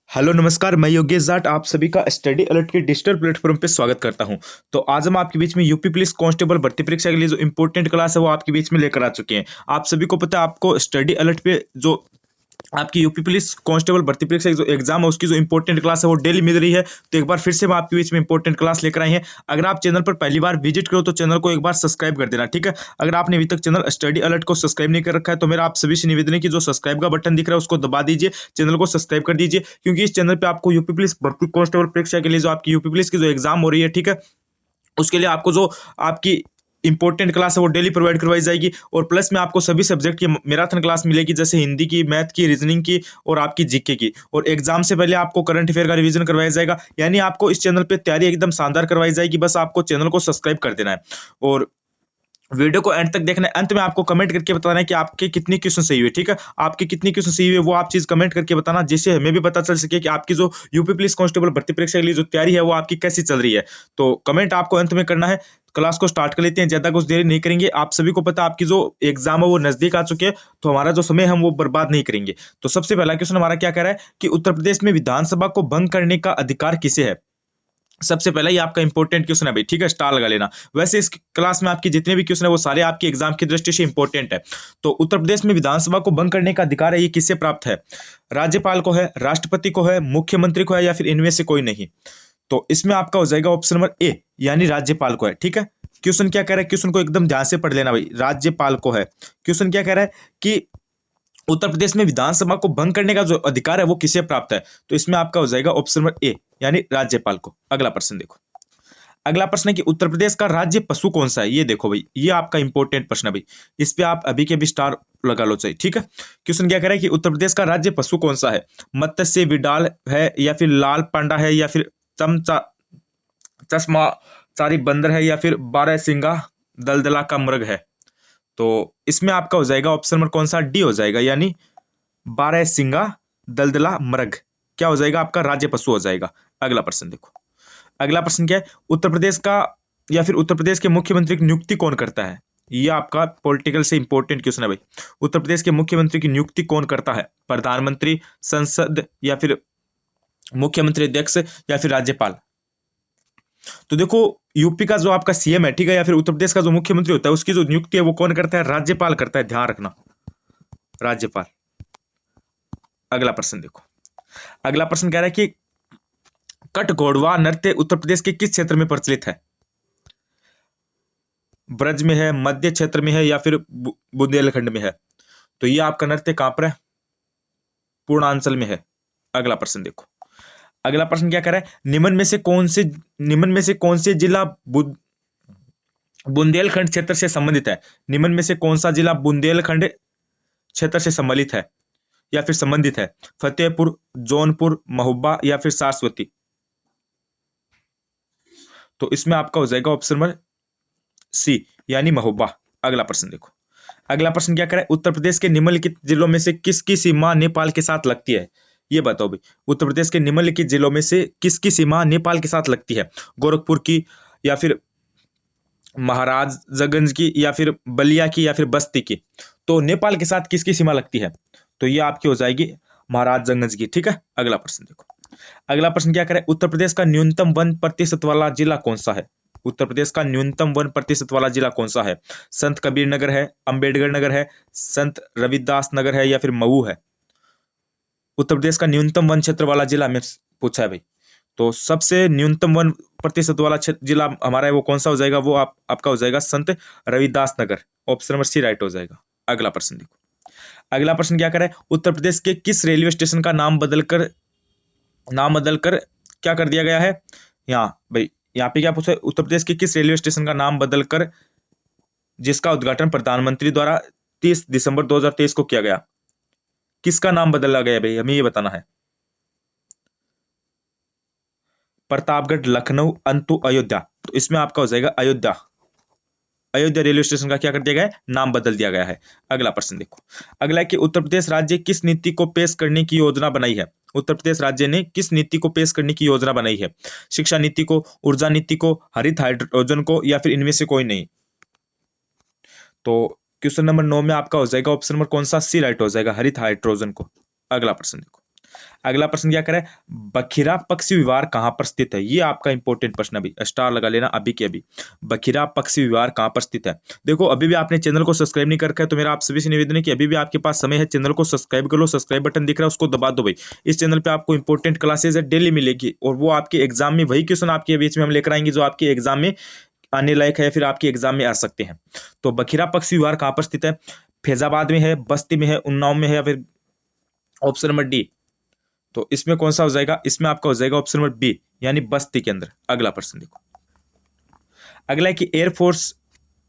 Hello नमस्कार, मैं योगेश जाट आप सभी का स्टडी अलर्ट के डिजिटल प्लेटफॉर्म पे स्वागत करता हूं। तो आज हम आपके बीच में यूपी पुलिस कांस्टेबल भर्ती परीक्षा के लिए जो इंपॉर्टेंट क्लास है वो आपके बीच में लेकर आ चुके हैं। आप सभी को पता है, आपको स्टडी अलर्ट पे जो आपकी यूपी पुलिस कांस्टेबल भर्ती परीक्षा की जो एग्जाम है उसकी जो इंपॉर्टेंट क्लास है वो डेली मिल रही है। तो एक बार फिर से हम आपके बीच में इंपॉर्टेंट क्लास लेकर आए हैं। अगर आप चैनल पर पहली बार विजिट करो तो चैनल को एक बार सब्सक्राइब कर देना, ठीक है। अगर आपने अभी तक चैनल स्टडी अलर्ट को सब्सक्राइब नहीं कर रखा है तो मेरा आप सभी से निवेदन है कि जो सब्सक्राइब का बटन दिख रहा है उसको दबा दीजिए, चैनल को सब्सक्राइब कर दीजिए, क्योंकि इस चैनल पर आपको यूपी पुलिस भर्ती कांस्टेबल परीक्षा के लिए जो आपकी यूपी पुलिस की जो एग्जाम हो रही है, ठीक है, उसके लिए आपको जो आपकी इंपॉर्टेंट क्लास है वो डेली प्रोवाइड करवाई जाएगी। और प्लस में आपको सभी सब्जेक्ट की मैराथन क्लास मिलेगी, जैसे हिंदी की, मैथ की, रीजनिंग की और आपकी जीके की। और एग्जाम से पहले आपको करंट अफेयर का रिवीजन करवाया जाएगा। यानी आपको इस चैनल पे तैयारी एकदम शानदार करवाई जाएगी। बस आपको चैनल को सब्सक्राइब कर देना है और वीडियो को एंड तक देखना है। अंत में आपको कमेंट करके बताना है कि आपके कितनी क्वेश्चन सही हुए, ठीक है। आपके कितनी क्वेश्चन सही हुए वो आप चीज कमेंट करके बताना, जिससे हमें भी पता चल सके कि आपकी जो यूपी पुलिस कांस्टेबल भर्ती परीक्षा के लिए जो तैयारी है वो आपकी कैसी चल रही है। तो कमेंट आपको अंत में करना है। क्लास को स्टार्ट कर लेते हैं, ज्यादा कुछ देरी नहीं करेंगे। आप सभी को पता है आपकी जो एग्जाम है वो नजदीक आ चुके हैं, तो हमारा जो समय हम वो बर्बाद नहीं करेंगे। तो सबसे पहला क्वेश्चन हमारा क्या कह रहा है कि उत्तर प्रदेश में विधानसभा को भंग करने का अधिकार किसे है। सबसे पहला ये आपका इंपॉर्टेंट क्वेश्चन है भाई, ठीक है, स्टार लगा लेना। वैसे इस क्लास में आपके जितने भी क्वेश्चन है वो सारे आपके एग्जाम की दृष्टि से इंपॉर्टेंट है। तो उत्तर प्रदेश में विधानसभा को भंग करने का अधिकार है, ये किससे प्राप्त है। राज्यपाल को है, राष्ट्रपति को है, मुख्यमंत्री को है, या फिर इनमें से कोई नहीं। तो इसमें आपका हो जाएगा ऑप्शन नंबर ए, यानी राज्यपाल को है, ठीक है। क्वेश्चन क्या कह रहा है, क्वेश्चन को एकदम ध्यान से पढ़ लेना भाई। राज्यपाल को है, क्वेश्चन क्या कह रहा है कि उत्तर प्रदेश में विधानसभा को भंग करने का जो अधिकार है वो किसे प्राप्त है। तो इसमें आपका हो जाएगा ऑप्शन नंबर ए, यानी राज्यपाल को। अगला प्रश्न देखो। अगला प्रश्न है कि उत्तर प्रदेश का राज्य पशु कौन सा है। ये देखो भाई, ये आपका इंपॉर्टेंट प्रश्न है भाई। इस पे आप अभी के भी स्टार लगा लो चाहिए, ठीक है। क्वेश्चन क्या कह रहा है कि उत्तर प्रदेश का राज्य पशु कौन सा है। मत्स्य विडाल है, या फिर लाल पांडा है, या फिर चमचा चश्मा चारी बंदर है, या फिर बारह सिंगा दलदला का मृग है। तो इसमें आपका हो जाएगा ऑप्शन नंबर कौन सा, डी हो जाएगा, यानी बारह सिंगा दलदला मृग क्या हो जाएगा, आपका राज्य पशु हो जाएगा। अगला प्रश्न देखो। अगला प्रश्न क्या है, उत्तर प्रदेश का या फिर उत्तर प्रदेश के मुख्यमंत्री की नियुक्ति कौन करता है। ये आपका पॉलिटिकल से इंपॉर्टेंट क्वेश्चन है भाई। उत्तर प्रदेश के मुख्यमंत्री की नियुक्ति कौन करता है। प्रधानमंत्री, संसद, या फिर मुख्यमंत्री अध्यक्ष, या फिर राज्यपाल। तो देखो, यूपी का जो आपका सीएम है, ठीक है, या फिर उत्तर प्रदेश का जो मुख्यमंत्री होता है उसकी जो नियुक्ति है वो कौन करता है, राज्यपाल करता है, ध्यान रखना, राज्यपाल। अगला प्रश्न देखो। अगला प्रश्न कह रहा है कि कठघोड़वा नृत्य उत्तर प्रदेश के किस क्षेत्र में प्रचलित है। ब्रज में है, मध्य क्षेत्र में है, या फिर बुंदेलखंड में है। तो ये आपका नृत्य कहां पर है, पूर्वांचल में है। अगला प्रश्न देखो। अगला प्रश्न क्या कर रहा है, निम्न में से कौन से जिला बुंदेलखंड क्षेत्र से संबंधित है। निम्न में से कौन सा जिला बुंदेलखंड क्षेत्र से सम्मिलित है या फिर संबंधित है। फतेहपुर, जौनपुर, महोबा, या फिर सरस्वती। तो इसमें आपका हो जाएगा ऑप्शन नंबर सी, यानी महोबा। अगला प्रश्न देखो। अगला प्रश्न क्या करे, उत्तर प्रदेश के निम्नलिखित जिलों में से किसकी सीमा नेपाल के साथ लगती है। ये बताओ भाई, उत्तर प्रदेश के निम्नलिखित जिलों में से किसकी सीमा नेपाल के साथ लगती है। गोरखपुर की, या फिर महाराजगंज की, या फिर बलिया की, या फिर बस्ती की। तो नेपाल के साथ किसकी सीमा लगती है। तो ये आपकी हो जाएगी महाराजगंज की, ठीक है। अगला प्रश्न देखो। अगला प्रश्न क्या करें, उत्तर प्रदेश का न्यूनतम वन प्रतिशत वाला जिला कौन सा है। उत्तर प्रदेश का न्यूनतम वन प्रतिशत वाला जिला कौन सा है। संत कबीर नगर है, अंबेडकर नगर है, संत रविदास नगर है, या फिर मऊ है। उत्तर प्रदेश का न्यूनतम वन क्षेत्र वाला जिला में पूछा है भाई। तो सबसे न्यूनतम वन प्रतिशत वाला जिला हमारा है वो कौन सा हो जाएगा, वो आपका हो जाएगा संत Ravidas Nagar. Option number C right हो जाएगा। अगला प्रश्न देखो। अगला प्रश्न क्या करें, उत्तर प्रदेश के किस रेलवे स्टेशन का नाम बदलकर क्या कर दिया गया है। यहाँ भाई, यहाँ पे क्या पूछा है, उत्तर प्रदेश के किस रेलवे स्टेशन का नाम बदलकर जिसका उद्घाटन प्रधानमंत्री द्वारा 30 दिसंबर 2023 को किया गया। किसका नाम बदला गया भाई, हमें ये बताना है। प्रतापगढ़, लखनऊ, अंतु, अयोध्या। तो इसमें आपका हो जाएगा अयोध्या। अयोध्या रेलवे स्टेशन का क्या कर दिया गया है, नाम बदल दिया गया है। अगला प्रश्न देखो। अगला है कि उत्तर प्रदेश राज्य किस नीति को पेश करने की योजना बनाई है। उत्तर प्रदेश राज्य ने किस नीति को पेश करने की योजना बनाई है। शिक्षा नीति को, ऊर्जा नीति को, हरित हाइड्रोजन को, या फिर इनमें से कोई नहीं। तो क्वेश्चन नंबर 9 में आपका हो जाएगा ऑप्शन नंबर कौन सा, सी राइट हो जाएगा, हरित हाइड्रोजन को। अगला प्रश्न देखो। अगला प्रश्न क्या करे, बखिरा पक्षी विहार कहाँ पर स्थित है? ये आपका इंपॉर्टेंट प्रश्न, अभी स्टार लगा लेना अभी के अभी। बखिरा पक्षी विहार कहाँ पर स्थित है? देखो अभी भी आपने चैनल को सब्सक्राइब नहीं कर रखा है तो मेरा आप सभी से निवेदन है कि अभी भी आपके पास समय है, चैनल को सब्सक्राइब कर लो। सब्सक्राइब बटन दिख रहा है उसको दबा दो भाई। इस चैनल पे आपको इंपॉर्टेंट क्लासेज है डेली मिलेगी, और वो आपके एग्जाम में वही क्वेश्चन आपके बीच में हम लेकर आएंगे जो आपके एग्जाम में आने लायक है या फिर आपके एग्जाम में आ सकते हैं। तो बखिरा पक्षी विहार कहाँ पर स्थित है? फैजाबाद में है, बस्ती में है, उन्नाव में है, या फिर ऑप्शन नंबर डी। तो इसमें कौन सा हो जाएगा? इसमें आपका हो जाएगा ऑप्शन नंबर बी, यानी बस्ती के अंदर। अगला प्रश्न देखो, अगला है कि एयरफोर्स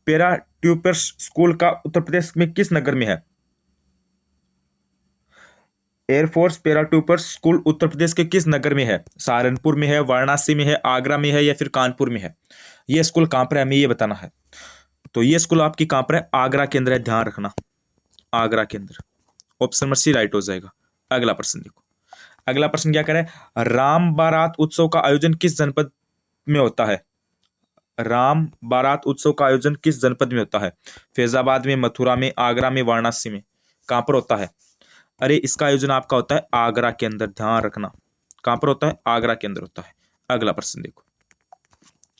पैराट्यूपर्स स्कूल का उत्तर प्रदेश में किस नगर में है? एयरफोर्स पैराट्यूपर्स स्कूल उत्तर प्रदेश के किस नगर में है? सहारनपुर में है, वाराणसी में है, आगरा में है, या फिर कानपुर में है? ये स्कूल कहां पर है हमें ये बताना है। तो ये स्कूल आपकी कहां पर है? आगरा के अंदर है, ध्यान रखना, आगरा के अंदर। ऑप्शन नंबर सी राइट हो जाएगा। अगला प्रश्न देखो, अगला प्रश्न क्या करे, राम बारात उत्सव का आयोजन किस जनपद में होता है? राम बारात उत्सव का आयोजन किस जनपद में होता है? फैजाबाद में, मथुरा में, आगरा में, वाराणसी में? कहां पर होता है? अरे इसका आयोजन आपका होता है आगरा के अंदर, ध्यान रखना। कहां पर होता है? आगरा के अंदर होता है। अगला प्रश्न देखो,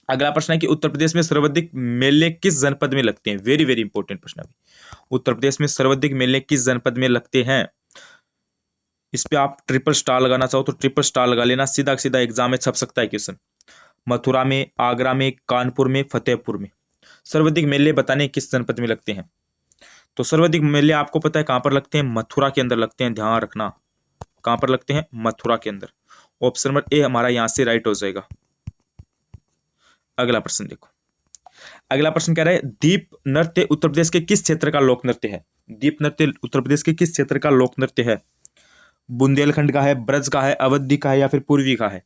अगला प्रश्न है कि उत्तर प्रदेश में सर्वाधिक मेले किस जनपद में लगते हैं? वेरी वेरी इंपॉर्टेंट प्रश्न है। उत्तर प्रदेश में सर्वाधिक मेले किस जनपद में लगते हैं? इस पे आप ट्रिपल स्टार लगाना चाहो तो ट्रिपल स्टार लगा लेना, सीधा सीधा एग्जाम में छप सकता है क्वेश्चन। मथुरा में, आगरा में, कानपुर में, फतेहपुर में? सर्वाधिक मेले बताने किस जनपद में लगते हैं? तो सर्वाधिक मेले आपको पता है कहां पर लगते हैं? मथुरा के अंदर लगते हैं, ध्यान रखना। कहां पर लगते हैं? मथुरा के अंदर। ऑप्शन नंबर ए हमारा यहां से राइट हो जाएगा। अगला प्रश्न देखो, अगला प्रश्न कह रहा है, दीप नृत्य उत्तर प्रदेश के किस क्षेत्र का लोक नृत्य है? दीप नृत्य उत्तर प्रदेश के किस क्षेत्र का लोक नृत्य है? बुंदेलखंड का है, ब्रज का है, अवधी का है, या फिर पूर्वी का है?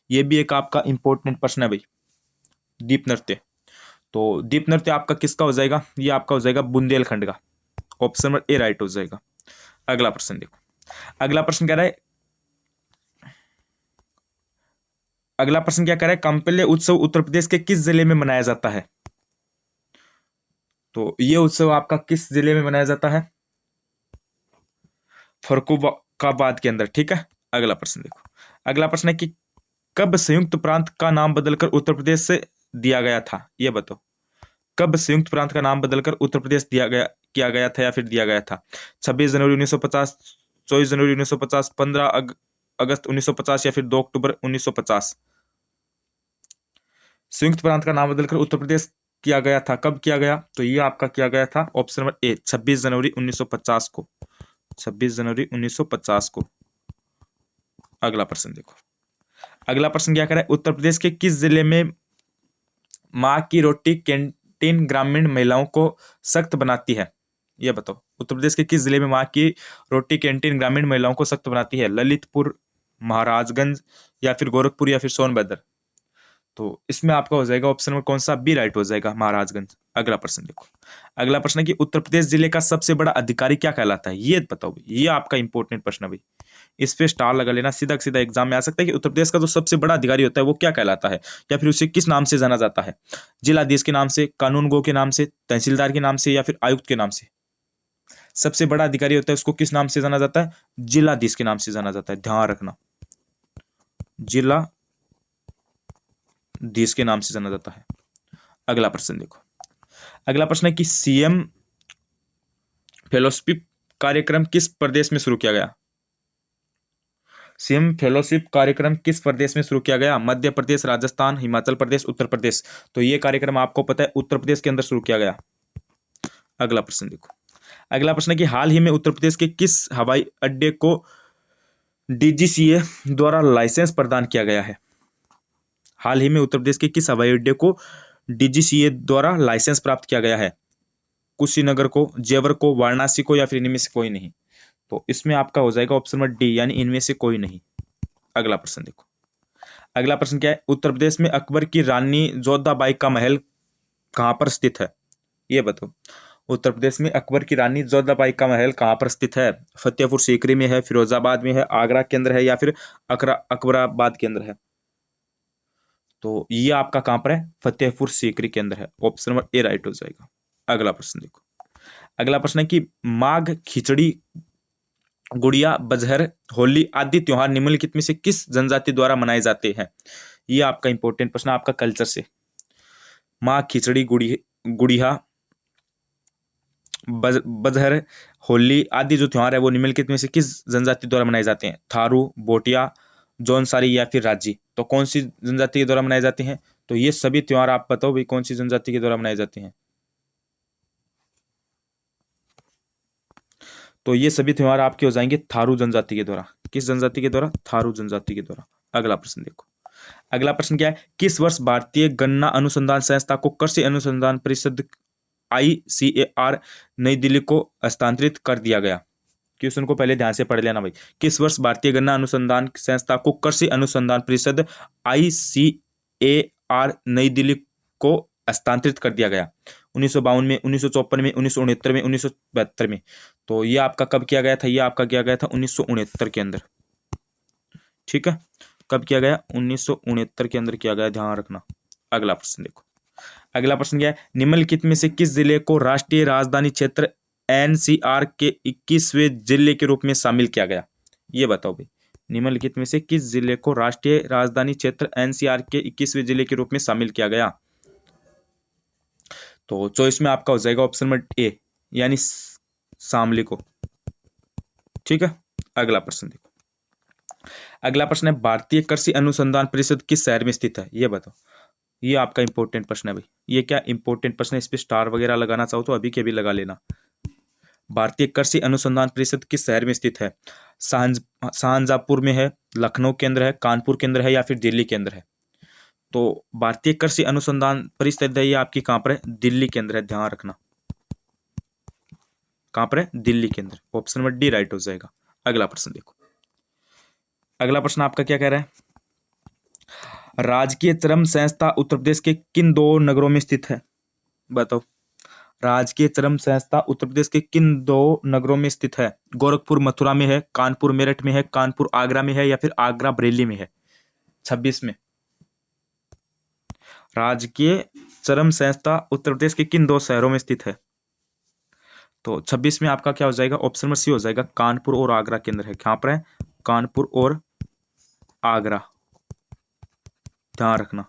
यह भी एक आपका इंपॉर्टेंट प्रश्न है भाई, दीप नृत्य। तो दीप नृत्य आपका किसका हो जाएगा? ये आपका हो जाएगा बुंदेलखंड का। ऑप्शन नंबर ए राइट हो जाएगा। अगला प्रश्न देखो, अगला प्रश्न कह रहा है, अगला प्रश्न क्या कह रहा है, कंपल्य उत्सव उत्तर प्रदेश के किस जिले में मनाया जाता है? तो यह उत्सव आपका किस जिले में मनाया जाता है? फर्रुखाबाद के अंदर, ठीक है। अगला प्रश्न देखो, अगला प्रश्न है कि कब संयुक्त प्रांत का नाम बदलकर उत्तर प्रदेश से दिया गया था? यह बताओ, कब संयुक्त प्रांत का नाम बदलकर उत्तर प्रदेश किया गया था या फिर दिया गया था? 26 जनवरी 1950, 24 जनवरी 1950, 15 अगस्त 1950, या फिर 2 अक्टूबर 1950? संयुक्त प्रांत का नाम बदलकर उत्तर प्रदेश किया गया था, कब किया गया? तो ये आपका किया गया था ऑप्शन नंबर ए, 26 जनवरी 1950 को। 26 जनवरी 1950 को। अगला प्रश्न देखो, अगला प्रश्न क्या करे, उत्तर प्रदेश के किस जिले में माँ की रोटी कैंटीन ग्रामीण महिलाओं को सख्त बनाती है? यह बताओ, उत्तर प्रदेश के किस जिले में माँ की रोटी कैंटीन ग्रामीण महिलाओं को सख्त बनाती है? ललितपुर, महाराजगंज, या फिर गोरखपुर, या फिर सोनभद्र? तो इसमें आपका हो जाएगा ऑप्शन में कौन सा? बी राइट हो जाएगा, महाराजगंज। अगला प्रश्न देखो, अगला प्रश्न है कि उत्तर प्रदेश जिले का सबसे बड़ा अधिकारी क्या कहलाता है? ये बताओ, ये आपका इंपॉर्टेंट प्रश्न है भाई, इस पे स्टार लगा लेना, सीधा सीधा एग्जाम में आ सकता है कि उत्तर प्रदेश का जो सबसे बड़ा अधिकारी होता है वो क्या कहलाता है, या फिर उसे किस नाम से जाना जाता है? जिलाधीश के नाम से, कानून गो के नाम से, तहसीलदार के नाम से, या फिर आयुक्त के नाम से? सबसे बड़ा अधिकारी होता है उसको किस नाम से जाना जाता है? जिलाधीश के नाम से जाना जाता है, ध्यान रखना, जिला देश के नाम से जाना जाता है। अगला प्रश्न देखो, अगला प्रश्न है कि सीएम फेलोशिप कार्यक्रम किस प्रदेश में शुरू किया गया? सीएम फेलोशिप कार्यक्रम किस प्रदेश में शुरू किया गया? मध्य प्रदेश, राजस्थान, हिमाचल प्रदेश, उत्तर प्रदेश? तो यह कार्यक्रम आपको पता है उत्तर प्रदेश के अंदर शुरू किया गया। अगला प्रश्न देखो, अगला प्रश्न है कि हाल ही में उत्तर प्रदेश के किस हवाई अड्डे को डीजीसीए द्वारा लाइसेंस प्रदान किया गया है? हाल ही में उत्तर प्रदेश के किस हवाई अड्डे को डीजीसीए द्वारा लाइसेंस प्राप्त किया गया है? कुशीनगर को, जेवर को, वाराणसी को, या फिर इनमें से कोई नहीं? तो इसमें आपका हो जाएगा ऑप्शन नंबर डी, यानी इनमें से कोई नहीं। अगला प्रश्न देखो, अगला प्रश्न क्या है, उत्तर प्रदेश में अकबर की रानी जोधाबाई का महल कहां पर स्थित है? यह बताओ, उत्तर प्रदेश में अकबर की रानी जोधाबाई का महल कहां पर स्थित है? फतेहपुर सीकरी में है, फिरोजाबाद में है, आगरा के अंदर है, या फिर अकबराबाद के अंदर है? तो ये आपका कहां पर है? फतेहपुर सीकरी के अंदर है, ऑप्शन नंबर ए राइट हो जाएगा। अगला प्रश्न देखो, अगला प्रश्न है कि माघ खिचड़ी गुड़िया, बजहर, होली आदि त्योहार निम्नलिखित में से किस जनजाति द्वारा मनाए जाते हैं? ये आपका इंपॉर्टेंट प्रश्न आपका कल्चर से। माँ खिचड़ी, गुड़िया, बजहर, होली आदि जो त्योहार है वो निम्नलिखित में से किस जनजाति द्वारा मनाए जाते हैं? थारू, भोटिया, जौनसारी या फिर राजी। तो कौन सी जनजाति के द्वारा मनाए जाते हैं? तो ये सभी त्योहार आप बताओ भाई कौन सी जनजाति के द्वारा मनाए जाते हैं? तो ये सभी त्योहार आपके हो जाएंगे थारू जनजाति के द्वारा। किस जनजाति के द्वारा? थारू जनजाति के द्वारा। अगला प्रश्न देखो। अगला प्रश्न क्या है? किस वर्ष भारतीय गन्ना अनुसंधान संस्था को कृषि अनुसंधान परिषद ICAR नई दिल्ली को हस्तांतरित कर दिया गया? क्वेश्चन को पहले ध्यान से पढ़ लेना भाई। किस वर्ष भारतीय गन्ना अनुसंधान संस्था को कृषि अनुसंधान परिषद ICAR नई दिल्ली को हस्तांतरित कर दिया गया? 1952 में, 1954 में, 1969 में, 1972 में। तो ये आपका कब किया गया था? ये आपका किया गया था 1969 के अंदर। ठीक है, कब किया गया? 1969 के अंदर किया गया, ध्यान रखना। अगला प्रश्न देखो। अगला प्रश्न क्या है? निम्नलिखित में से किस जिले को राष्ट्रीय राजधानी क्षेत्र NCR के 21वें जिले के रूप में शामिल किया गया? ये बताओ भाई, निम्नलिखित में से किस जिले को राष्ट्रीय राजधानी क्षेत्र NCR के 21वें जिले के रूप में शामिल किया गया? तो चॉइस में आपका हो जाएगा ऑप्शन नंबर A, यानी शामली को। ठीक है, अगला प्रश्न देखो। अगला प्रश्न है भारतीय कृषि अनुसंधान परिषद किस शहर में स्थित है? ये बताओ। ये आपका इंपॉर्टेंट प्रश्न है भाई। ये क्या इंपॉर्टेंट प्रश्न है? इस पे स्टार वगैरह लगाना चाहो तो अभी के अभी लगा लेना। भारतीय कृषि अनुसंधान परिषद किस शहर में स्थित है? शाहजहांपुर में है, लखनऊ के अंदर है, कानपुर के अंदर है या फिर दिल्ली के अंदर है? तो भारतीय कृषि अनुसंधान परिषद है ये आपकी कहां पर है? दिल्ली के अंदर है, ध्यान रखना। कहां पर है? दिल्ली के अंदर। ऑप्शन नंबर D राइट हो जाएगा। अगला प्रश्न देखो। अगला प्रश्न आपका क्या कह रहा है? राजकीय चरम संस्था उत्तर प्रदेश के किन 2 नगरों में स्थित है? बताओ। राजकीय चरम संस्था उत्तर प्रदेश के किन 2 नगरों में स्थित है? गोरखपुर मथुरा में है, कानपुर मेरठ में है, कानपुर आगरा में है या फिर आगरा बरेली में है? 26 में। राजकीय चरम संस्था उत्तर प्रदेश के किन 2 शहरों में स्थित है? तो 26 में आपका क्या हो जाएगा? ऑप्शन नंबर C हो जाएगा, कानपुर और आगरा के अंदर है। कहां पर है? कानपुर और आगरा, ध्यान रखना।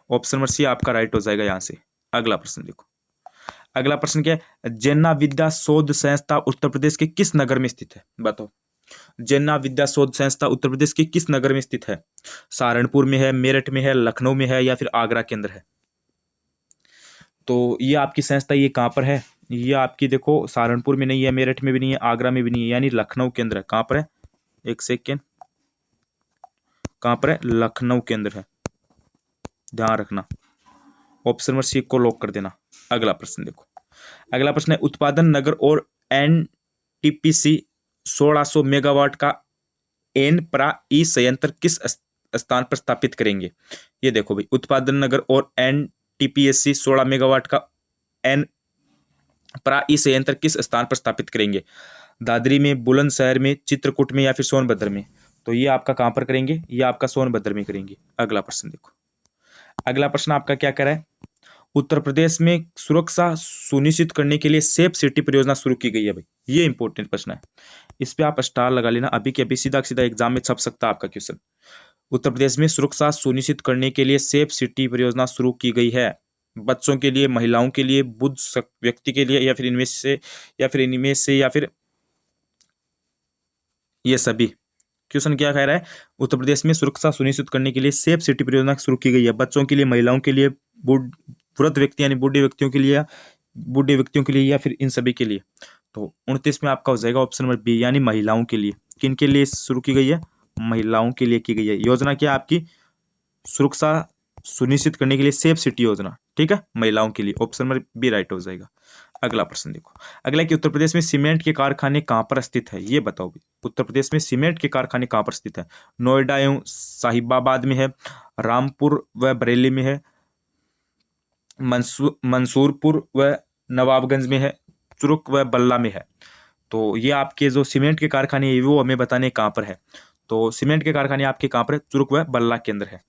ऑप्शन नंबर C आपका राइट हो जाएगा यहां से। अगला प्रश्न देखो। अगला प्रश्न क्या है? जेन्ना विद्या शोध संस्था उत्तर प्रदेश के किस नगर में स्थित है? बताओ। जेन्ना विद्या शोध संस्था उत्तर प्रदेश के किस नगर में स्थित है? सहारनपुर में है, मेरठ में है, लखनऊ में है या फिर आगरा के अंदर है? तो ये आपकी संस्था ये कहां पर है? ये आपकी देखो सहारनपुर में नहीं है, मेरठ में भी नहीं है, आगरा में भी नहीं है, यानी लखनऊ के अंदर है। कहां पर है? एक सेकेंड, कहां पर है? लखनऊ के अंदर है, ध्यान रखना। ऑप्शन नंबर C को लॉक कर देना। अगला प्रश्न देखो। अगला प्रश्न है उत्पादन नगर और NTPC 1600 मेगावाट का NPRA संयंत्र किस स्थान पर स्थापित करेंगे? ये देखो भाई, उत्पादन नगर और NTPC 16 मेगावाट का NPRA संयंत्र किस स्थान पर स्थापित करेंगे? दादरी में, बुलंदशहर में, चित्रकूट में या फिर सोनभद्र में? तो ये आपका कहां पर करेंगे? ये आपका सोनभद्र में करेंगे। अगला प्रश्न देखो। अगला प्रश्न आपका क्या कह रहा है? उत्तर प्रदेश में सुरक्षा सुनिश्चित करने के लिए सेफ सिटी परियोजना शुरू की गई है भाई। ये इंपॉर्टेंट प्रश्न है, इस पे आप स्टार लगा लेना। अभी के अभी सीधा सीधा एग्जाम में छप सकता है आपका क्वेश्चन। उत्तर प्रदेश में सुरक्षा सुनिश्चित करने के लिए सेफ सिटी परियोजना शुरू की गई है। बच्चों के लिए, महिलाओं के लिए, बुद्ध व्यक्ति के लिए या फिर इनमें से या फिर ये सभी। क्वेश्चन क्या कह रहा है? उत्तर प्रदेश में सुरक्षा सुनिश्चित करने के लिए सेफ सिटी परियोजना शुरू की गई है। बच्चों के लिए, महिलाओं के लिए, वृद्ध व्यक्ति यानी बूढ़े व्यक्तियों के लिए या फिर इन सभी के लिए। तो 29 में आपका हो जाएगा ऑप्शन नंबर B, यानी महिलाओं के लिए। किन के लिए शुरू की गई है? महिलाओं के लिए की गई है। योजना क्या आपकी? सुरक्षा सुनिश्चित करने के लिए सेफ सिटी योजना। ठीक है, महिलाओं के लिए। ऑप्शन नंबर B राइट हो जाएगा। अगला प्रश्न देखो। अगला कि उत्तर प्रदेश में सीमेंट के कारखाने कहां पर स्थित है? ये बताओ भी, उत्तर प्रदेश में सीमेंट के कारखाने कहां पर स्थित है? नोएडा एवं साहिबाबाद में है, रामपुर व बरेली में है, मंसूरपुर व नवाबगंज में है, चुरुक व बल्ला में है। तो ये आपके जो सीमेंट के कारखाने हैं वो हमें बताने कहां पर है? तो सीमेंट के कारखाने आपके कहाँ पर है? चुरुक व बल्ला के अंदर है।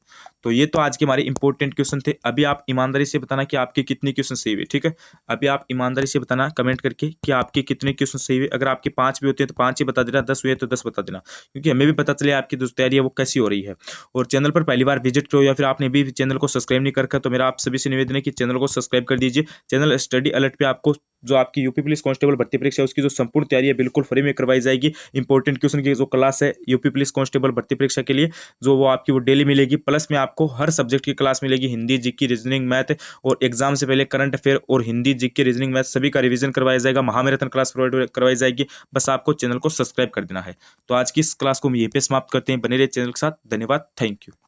तो ये तो आज के हमारे इंपॉर्टेंट क्वेश्चन थे। अभी आप ईमानदारी से बताना कि आपके कितने क्वेश्चन सही हुए, ठीक है। अभी आप ईमानदारी से बताना कमेंट करके कि आपके कितने क्वेश्चन सही हुए। अगर आपके 5 भी होते हैं तो 5 ही बता देना, 10 हुए तो 10 बता देना, क्योंकि हमें भी पता चले आपकी जो तैयारी है वो कैसी हो रही है। और चैनल पर पहली बार विजिट करो या फिर आपने भी चैनल को सब्सक्राइब नहीं कर रखा, तो मेरा आप सभी से निवेदन है कि चैनल को सब्सक्राइब कर दीजिए। चैनल स्टडी अलर्ट पे आपको जो आपकी यूपी पुलिस कांस्टेबल भर्ती परीक्षा है उसकी जो संपूर्ण तैयारी है बिल्कुल फ्री में करवाई जाएगी। इंपॉर्टेंट क्वेश्चन की जो क्लास है यूपी पुलिस कांस्टेबल भर्ती परीक्षा के लिए, जो वो आपकी वो डेली मिलेगी। प्लस में आपको हर सब्जेक्ट की क्लास मिलेगी, हिंदी, जीके, रीजनिंग, मैथ, और एग्जाम से पहले करंट अफेयर और हिंदी, जीके, रीजनिंग, मैथ सभी का रिवीजन करवाया जाएगा। महामैराथन क्लास प्रोवाइड करवाई जाएगी। बस आपको चैनल को सब्सक्राइब कर देना है। तो आज की इस क्लास को हम यहीं पे समाप्त करते हैं। बने रहिए चैनल के साथ। धन्यवाद, थैंक यू।